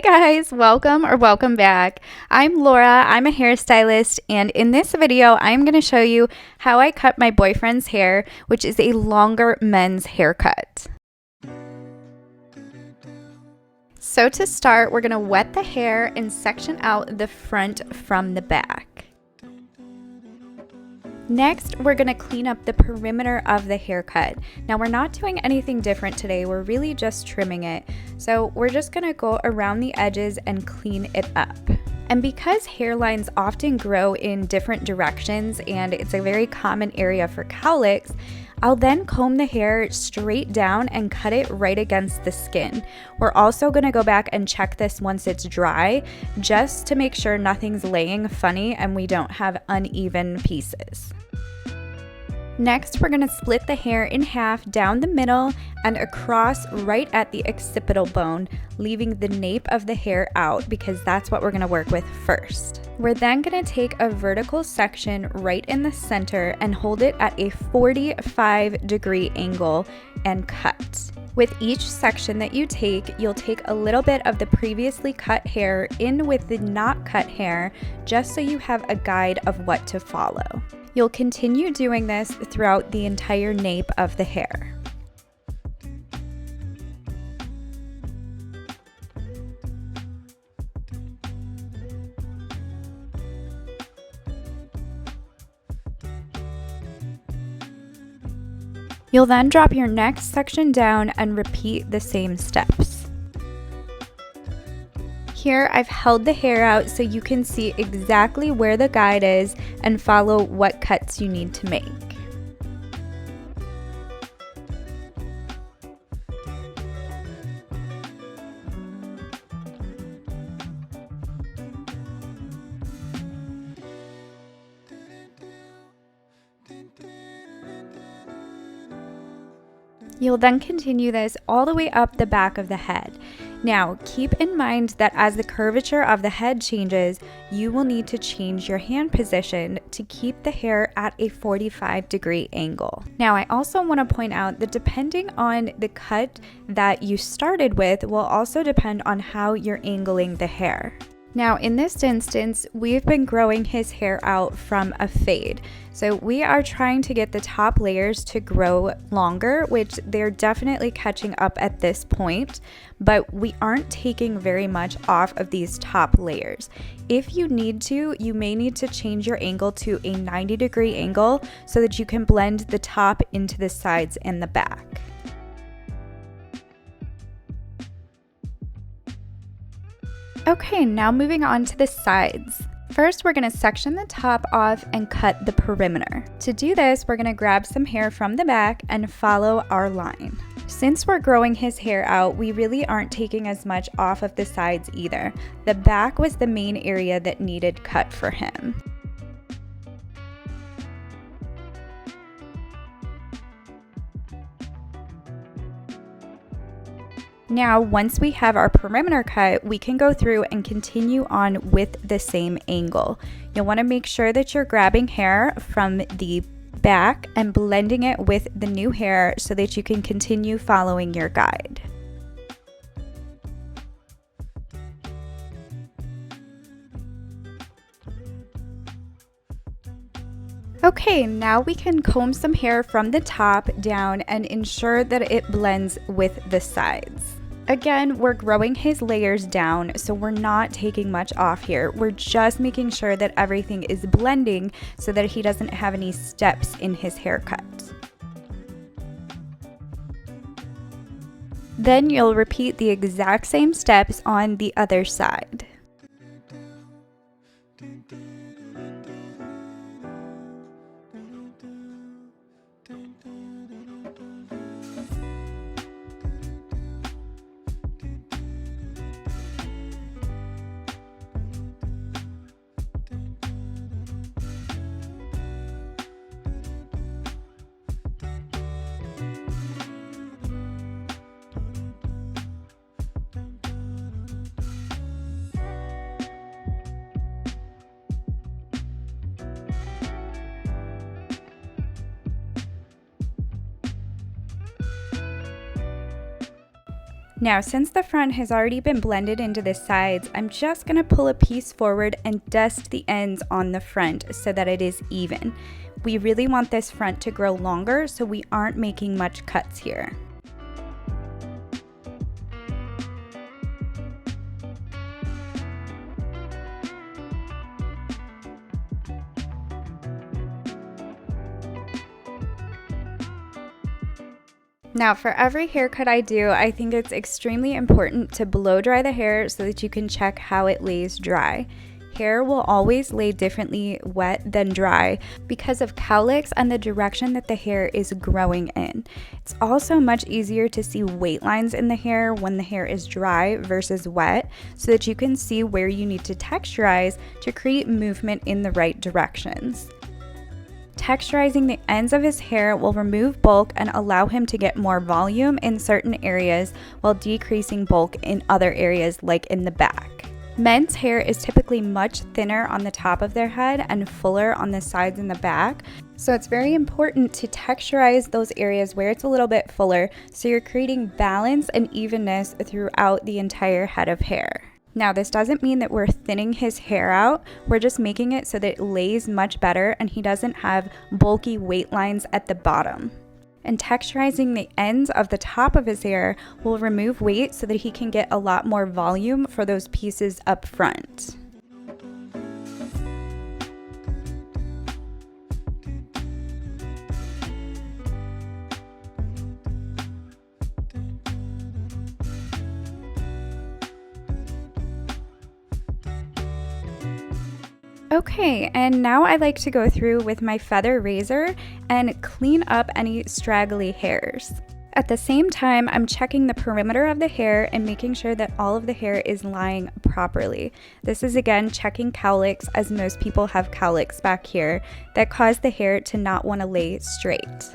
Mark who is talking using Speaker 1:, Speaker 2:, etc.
Speaker 1: guys, welcome back. I'm Laura, I'm a hairstylist, and in this video, I'm going to show you how I cut my boyfriend's hair, which is a longer men's haircut. So to start, we're going to wet the hair and section out the front from the back. Next, we're going to clean up the perimeter of the haircut. Now, we're not doing anything different today. We're really just trimming it. So we're just going to go around the edges and clean it up. And because hairlines often grow in different directions and it's a very common area for cowlicks, I'll then comb the hair straight down and cut it right against the skin. We're also going to go back and check this once it's dry, just to make sure nothing's laying funny and we don't have uneven pieces. Next, we're going to split the hair in half down the middle and across right at the occipital bone, leaving the nape of the hair out because that's what we're going to work with first. We're then going to take a vertical section right in the center and hold it at a 45-degree angle and cut. With each section that you take, you'll take a little bit of the previously cut hair in with the not cut hair, just so you have a guide of what to follow. You'll continue doing this throughout the entire nape of the hair. You'll then drop your next section down and repeat the same steps. Here I've held the hair out so you can see exactly where the guide is and follow what cuts you need to make. You'll then continue this all the way up the back of the head. Now, keep in mind that as the curvature of the head changes, you will need to change your hand position to keep the hair at a 45-degree angle. Now, I also want to point out that depending on the cut that you started with will also depend on how you're angling the hair. Now, in this instance, we've been growing his hair out from a fade. So we are trying to get the top layers to grow longer, which they're definitely catching up at this point, but we aren't taking very much off of these top layers. If you need to, you may need to change your angle to a 90-degree angle so that you can blend the top into the sides and the back. Okay, now moving on to the sides. First, we're going to section the top off and cut the perimeter. To do this, we're going to grab some hair from the back and follow our line. Since we're growing his hair out, we really aren't taking as much off of the sides either. The back was the main area that needed cut for him. Now, once we have our perimeter cut, we can go through and continue on with the same angle. You'll want to make sure that you're grabbing hair from the back and blending it with the new hair so that you can continue following your guide. Okay, now we can comb some hair from the top down and ensure that it blends with the sides. Again, we're growing his layers down, so we're not taking much off here. We're just making sure that everything is blending so that he doesn't have any steps in his haircut. Then you'll repeat the exact same steps on the other side. Now, since the front has already been blended into the sides, I'm just going to pull a piece forward and dust the ends on the front so that it is even. We really want this front to grow longer, so we aren't making much cuts here. Now, for every haircut I do, I think it's extremely important to blow dry the hair so that you can check how it lays dry. Hair will always lay differently wet than dry because of cowlicks and the direction that the hair is growing in. It's also much easier to see weight lines in the hair when the hair is dry versus wet, so that you can see where you need to texturize to create movement in the right directions. Texturizing the ends of his hair will remove bulk and allow him to get more volume in certain areas while decreasing bulk in other areas like in the back. Men's hair is typically much thinner on the top of their head and fuller on the sides and the back, so it's very important to texturize those areas where it's a little bit fuller so you're creating balance and evenness throughout the entire head of hair. Now, this doesn't mean that we're thinning his hair out, we're just making it so that it lays much better and he doesn't have bulky weight lines at the bottom. And texturizing the ends of the top of his hair will remove weight so that he can get a lot more volume for those pieces up front. Okay, and now I like to go through with my feather razor and clean up any straggly hairs. At the same time, I'm checking the perimeter of the hair and making sure that all of the hair is lying properly. This is again checking cowlicks, as most people have cowlicks back here that cause the hair to not want to lay straight.